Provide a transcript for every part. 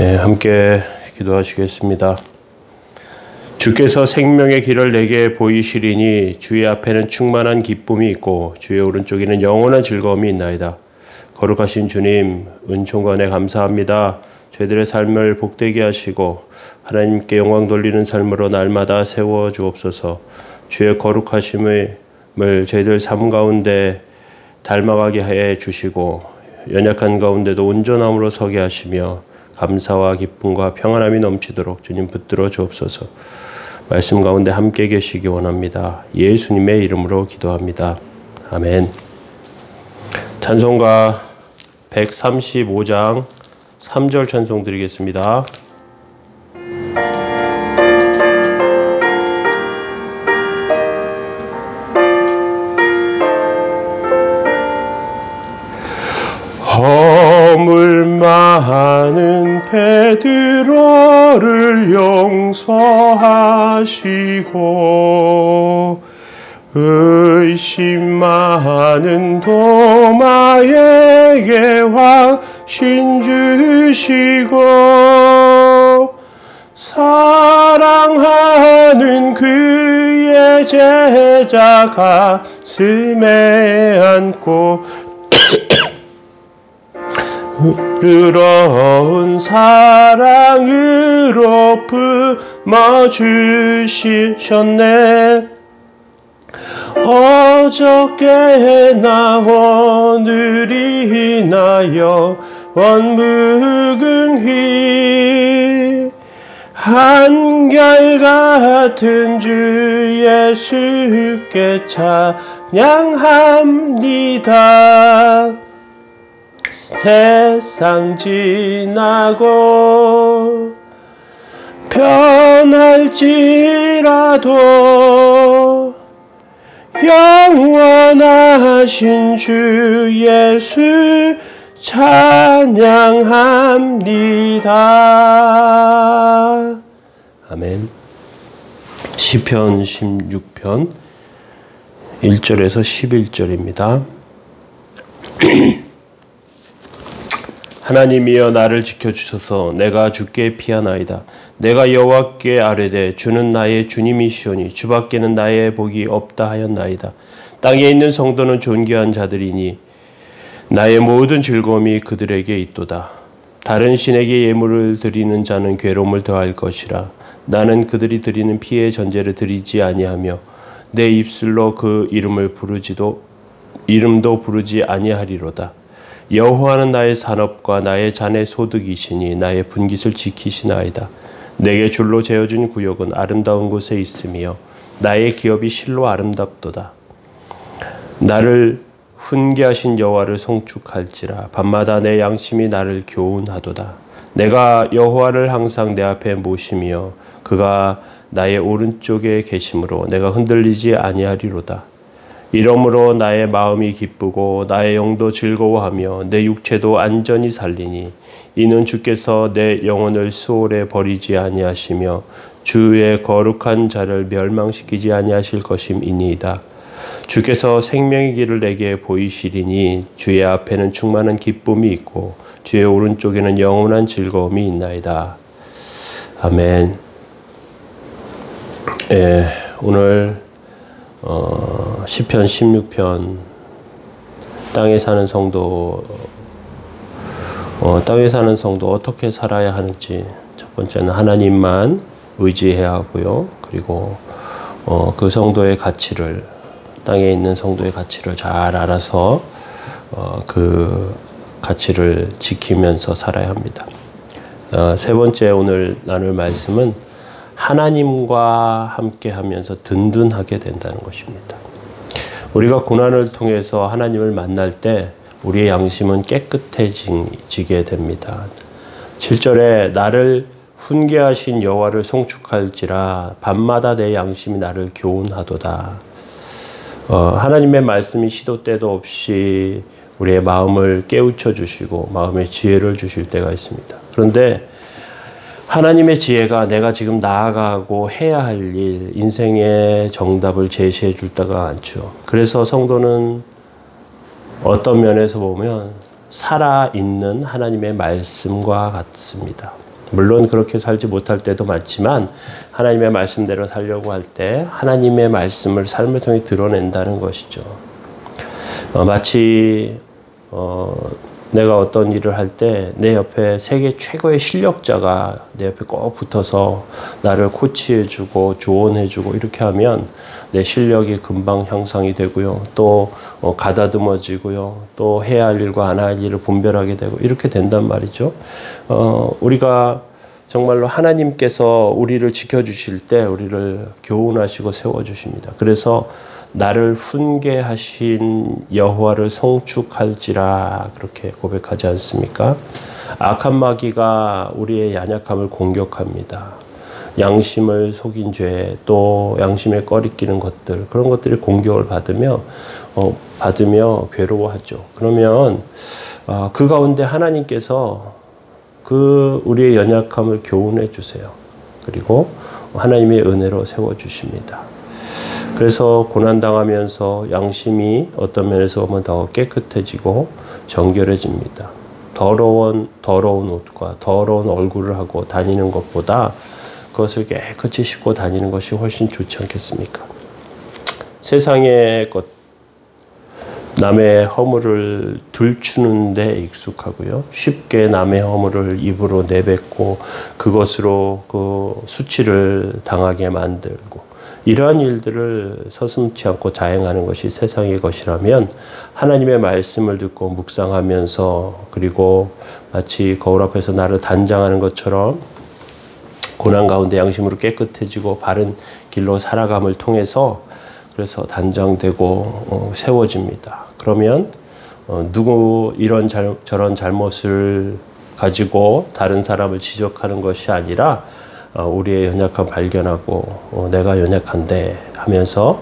함께 기도하시겠습니다. 주께서 생명의 길을 내게 보이시리니 주의 앞에는 충만한 기쁨이 있고 주의 오른쪽에는 영원한 즐거움이 있나이다. 거룩하신 주님, 은총관에 감사합니다. 저희들의 삶을 복되게 하시고 하나님께 영광 돌리는 삶으로 날마다 세워 주옵소서. 주의 거룩하심을 저희들 삶 가운데 닮아가게 해 주시고 연약한 가운데도 온전함으로 서게 하시며 감사와 기쁨과 평안함이 넘치도록 주님 붙들어 주옵소서. 말씀 가운데 함께 계시기 원합니다. 예수님의 이름으로 기도합니다. 아멘. 찬송가 135장 3절 찬송 드리겠습니다. 허물 많은 베드로를 용서하시고 의심 많은 도마에게 확신 주시고 사랑하는 그의 제자 가슴에 안고 뜨거운 사랑으로 품어주시셨네. 어저께나 오늘이나 영원무궁히 한결같은 주 예수께 찬양합니다. 세상 지나고 변할지라도 영원하신 주 예수 찬양합니다. 아멘. 시편 16편 1절에서 11절입니다. 하나님이여 나를 지켜주소서. 내가 주께 피하나이다. 내가 여호와께 아뢰되 주는 나의 주님이시오니 주밖에는 나의 복이 없다 하였나이다. 땅에 있는 성도는 존귀한 자들이니 나의 모든 즐거움이 그들에게 있도다. 다른 신에게 예물을 드리는 자는 괴로움을 더할 것이라. 나는 그들이 드리는 피의 전제를 드리지 아니하며 내 입술로 그 이름도 부르지 아니하리로다. 여호와는 나의 산업과 나의 잔의 소득이시니 나의 분깃을 지키시나이다. 내게 줄로 재어준 구역은 아름다운 곳에 있으며 나의 기업이 실로 아름답도다. 나를 훈계하신 여호와를 송축할지라. 밤마다 내 양심이 나를 교훈하도다. 내가 여호와를 항상 내 앞에 모시며 그가 나의 오른쪽에 계심으로 내가 흔들리지 아니하리로다. 이러므로 나의 마음이 기쁘고 나의 영도 즐거워하며 내 육체도 안전히 살리니 이는 주께서 내 영혼을 수월에 버리지 아니하시며 주의 거룩한 자를 멸망시키지 아니하실 것임이니이다. 주께서 생명의 길을 내게 보이시리니 주의 앞에는 충만한 기쁨이 있고 주의 오른쪽에는 영원한 즐거움이 있나이다. 아멘. 오늘 시편 16편 땅에 사는 성도 어떻게 살아야 하는지, 첫 번째는 하나님만 의지해야 하고요. 그리고 그 성도의 가치를, 땅에 있는 성도의 가치를 잘 알아서 그 가치를 지키면서 살아야 합니다. 세 번째 오늘 나눌 말씀은 하나님과 함께 하면서 든든하게 된다는 것입니다. 우리가 고난을 통해서 하나님을 만날 때 우리의 양심은 깨끗해지게 됩니다. 7절에 나를 훈계하신 여호와를 송축할지라. 밤마다 내 양심이 나를 교훈하도다. 하나님의 말씀이 시도 때도 없이 우리의 마음을 깨우쳐 주시고 마음의 지혜를 주실 때가 있습니다. 그런데 하나님의 지혜가 내가 지금 나아가고 해야 할 일, 인생의 정답을 제시해 줄 때가 많죠. 그래서 성도는 어떤 면에서 보면 살아있는 하나님의 말씀과 같습니다. 물론 그렇게 살지 못할 때도 많지만 하나님의 말씀대로 살려고 할 때 하나님의 말씀을 삶을 통해 드러낸다는 것이죠. 마치 내가 어떤 일을 할 때 내 옆에 세계 최고의 실력자가 내 옆에 꼭 붙어서 나를 코치해주고 조언해주고 이렇게 하면 내 실력이 금방 향상이 되고요. 또 가다듬어지고요. 또 해야 할 일과 안 할 일을 분별하게 되고 이렇게 된단 말이죠. 우리가 정말로 하나님께서 우리를 지켜주실 때 우리를 교훈하시고 세워주십니다. 그래서 나를 훈계하신 여호와를 송축할지라 그렇게 고백하지 않습니까? 악한 마귀가 우리의 연약함을 공격합니다. 양심을 속인 죄, 또 양심에 꺼리끼는 것들, 그런 것들이 공격을 받으며 괴로워하죠. 그러면 그 가운데 하나님께서 그 우리의 연약함을 교훈해 주세요. 그리고 하나님의 은혜로 세워주십니다. 그래서 고난당하면서 양심이 어떤 면에서 보면 더 깨끗해지고 정결해집니다. 더러운 옷과 더러운 얼굴을 하고 다니는 것보다 그것을 깨끗이 씻고 다니는 것이 훨씬 좋지 않겠습니까? 세상의 것, 남의 허물을 들추는 데 익숙하고요. 쉽게 남의 허물을 입으로 내뱉고 그것으로 그 수치를 당하게 만들고 이러한 일들을 서슴지 않고 자행하는 것이 세상의 것이라면 하나님의 말씀을 듣고 묵상하면서 그리고 마치 거울 앞에서 나를 단장하는 것처럼 고난 가운데 양심으로 깨끗해지고 바른 길로 살아감을 통해서 그래서 단장되고 세워집니다. 그러면 누구 이런 저런 잘못을 가지고 다른 사람을 지적하는 것이 아니라 우리의 연약함 발견하고 내가 연약한데 하면서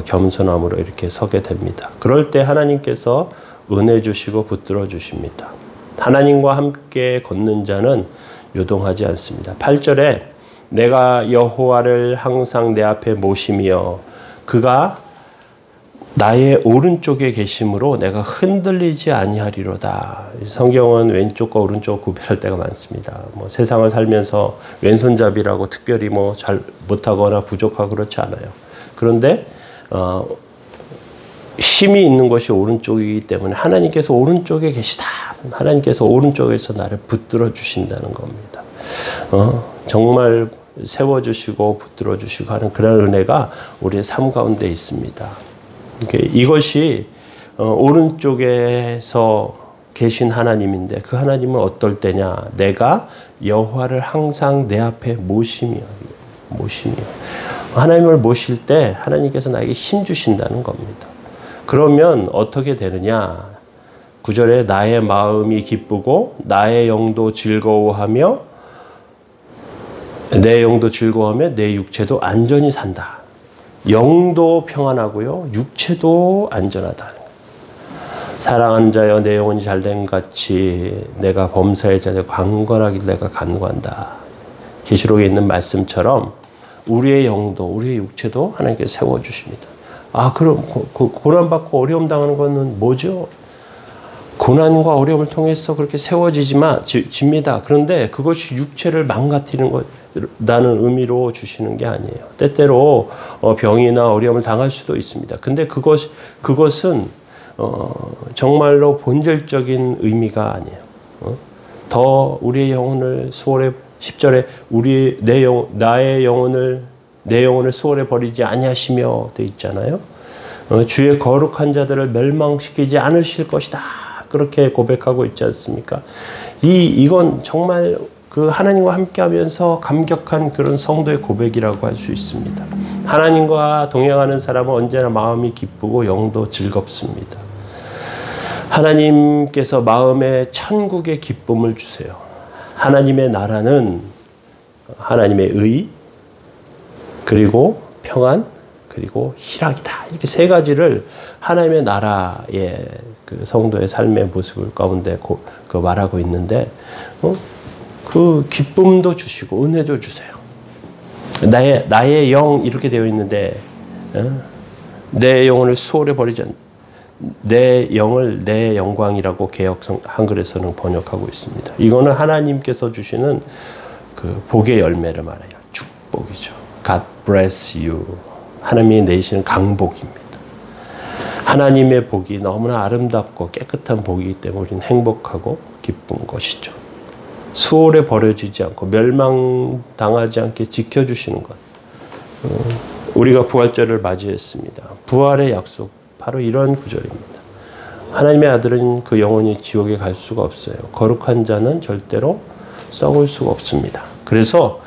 겸손함으로 이렇게 서게 됩니다. 그럴 때 하나님께서 은혜 주시고 붙들어 주십니다. 하나님과 함께 걷는 자는 요동하지 않습니다. 8절에 내가 여호와를 항상 내 앞에 모시며 그가 나의 오른쪽에 계심으로 내가 흔들리지 아니하리로다. 성경은 왼쪽과 오른쪽 구별할 때가 많습니다. 세상을 살면서 왼손잡이라고 특별히 잘 못하거나 부족하고 그렇지 않아요. 그런데 힘이 있는 것이 오른쪽이기 때문에 하나님께서 오른쪽에 계시다. 하나님께서 오른쪽에서 나를 붙들어 주신다는 겁니다. 정말 세워주시고 붙들어 주시고 하는 그런 은혜가 우리의 삶 가운데 있습니다. 이것이 오른쪽에서 계신 하나님인데 그 하나님은 어떨 때냐? 내가 여호와를 항상 내 앞에 모시며 하나님을 모실 때 하나님께서 나에게 힘 주신다는 겁니다. 그러면 어떻게 되느냐? 9절에 나의 마음이 기쁘고 나의 영도 즐거워하며 내 육체도 안전히 산다. 영도 평안하고요. 육체도 안전하다. 사랑하는 자여 내 영혼이 잘된 같이 내가 범사의 자들 강건하길 내가 간구한다. 계시록에 있는 말씀처럼 우리의 영도 우리의 육체도 하나님께서 세워주십니다. 그럼 고난받고 어려움 당하는 것은 뭐죠? 고난과 어려움을 통해서 그렇게 세워집니다. 그런데 그것이 육체를 망가뜨리는 것이라는 의미로 주시는 게 아니에요. 때때로 병이나 어려움을 당할 수도 있습니다. 근데 그것은 정말로 본질적인 의미가 아니에요. 더 우리의 영혼을 수월해 10절에 나의 영혼을 내 영혼을 수월해 버리지 아니하시며 돼 있잖아요. 주의 거룩한 자들을 멸망시키지 않으실 것이다. 그렇게 고백하고 있지 않습니까? 이건 정말 그 하나님과 함께하면서 감격한 그런 성도의 고백이라고 할 수 있습니다. 하나님과 동행하는 사람은 언제나 마음이 기쁘고 영도 즐겁습니다. 하나님께서 마음에 천국의 기쁨을 주세요. 하나님의 나라는 하나님의 의, 그리고 평안, 그리고 희락이다. 이렇게 세 가지를 하나님의 나라의 그 성도의 삶의 모습 가운데 말하고 있는데, 그 기쁨도 주시고 은혜도 주세요. 나의 영 이렇게 되어 있는데, 내 영혼을 수월해 버리지 않. 내 영을 내 영광이라고 개역 한글에서는 번역하고 있습니다. 이거는 하나님께서 주시는 그 복의 열매를 말해요. 축복이죠. God bless you. 하나님이 내시는 강복입니다. 하나님의 복이 너무나 아름답고 깨끗한 복이기 때문에 우리는 행복하고 기쁜 것이죠. 수월에 버려지지 않고 멸망당하지 않게 지켜주시는 것. 우리가 부활절을 맞이했습니다. 부활의 약속, 바로 이런 구절입니다. 하나님의 아들은 그 영혼이 지옥에 갈 수가 없어요. 거룩한 자는 절대로 썩을 수가 없습니다. 그래서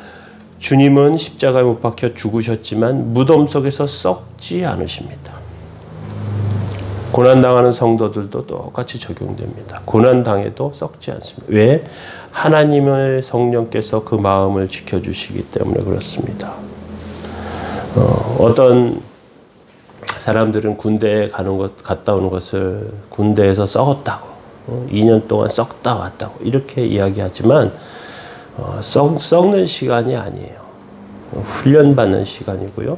주님은 십자가에 못 박혀 죽으셨지만 무덤 속에서 썩지 않으십니다. 고난당하는 성도들도 똑같이 적용됩니다. 고난당해도 썩지 않습니다. 왜? 하나님의 성령께서 그 마음을 지켜주시기 때문에 그렇습니다. 어떤 사람들은 군대에 갔다 오는 것을 군대에서 썩었다고, 2년 동안 썩다 왔다고 이렇게 이야기하지만 썩는 시간이 아니에요. 훈련받는 시간이고요.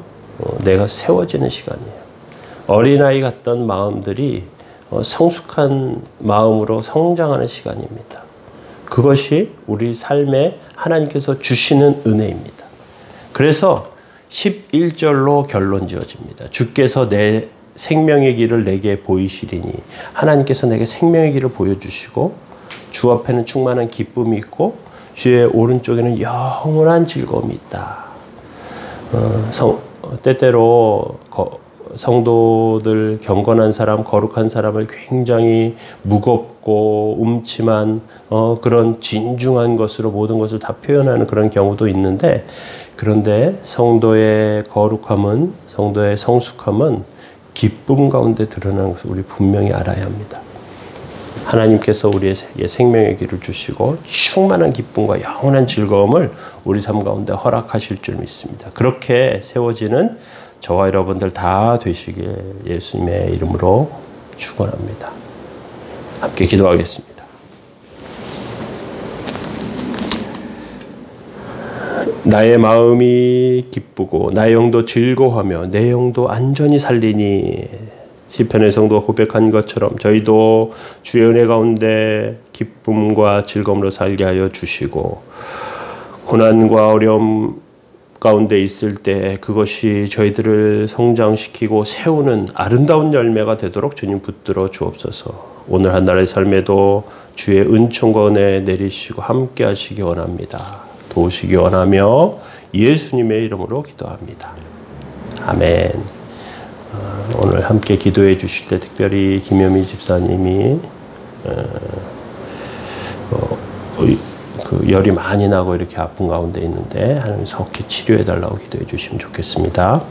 내가 세워지는 시간이에요. 어린아이 같던 마음들이 성숙한 마음으로 성장하는 시간입니다. 그것이 우리 삶에 하나님께서 주시는 은혜입니다. 그래서 11절로 결론 지어집니다. 주께서 내 생명의 길을 내게 보이시리니, 하나님께서 내게 생명의 길을 보여주시고 주 앞에는 충만한 기쁨이 있고 주의 오른쪽에는 영원한 즐거움이 있다. 때때로 성도들, 경건한 사람, 거룩한 사람을 굉장히 무겁고 음침한 그런 진중한 것으로 모든 것을 다 표현하는 그런 경우도 있는데, 그런데 성도의 거룩함은, 성도의 성숙함은 기쁨 가운데 드러나는 것을 우리 분명히 알아야 합니다. 하나님께서 우리에게 생명의 길을 주시고 충만한 기쁨과 영원한 즐거움을 우리 삶 가운데 허락하실 줄 믿습니다. 그렇게 세워지는 저와 여러분들 다 되시길 예수님의 이름으로 축원합니다. 함께 기도하겠습니다. 나의 마음이 기쁘고 나의 영도 즐거워하며 내 영도 안전히 살리니, 시편의 성도가 고백한 것처럼 저희도 주의 은혜 가운데 기쁨과 즐거움으로 살게 하여 주시고, 고난과 어려움 가운데 있을 때 그것이 저희들을 성장시키고 세우는 아름다운 열매가 되도록 주님 붙들어 주옵소서. 오늘 한 날의 삶에도 주의 은총과 은혜 내리시고 함께 하시기 원합니다. 도우시기 원하며 예수님의 이름으로 기도합니다. 아멘. 오늘 함께 기도해 주실 때 특별히 김여미 집사님이 그 열이 많이 나고 이렇게 아픈 가운데 있는데 하나님 속히 치료해 달라고 기도해 주시면 좋겠습니다.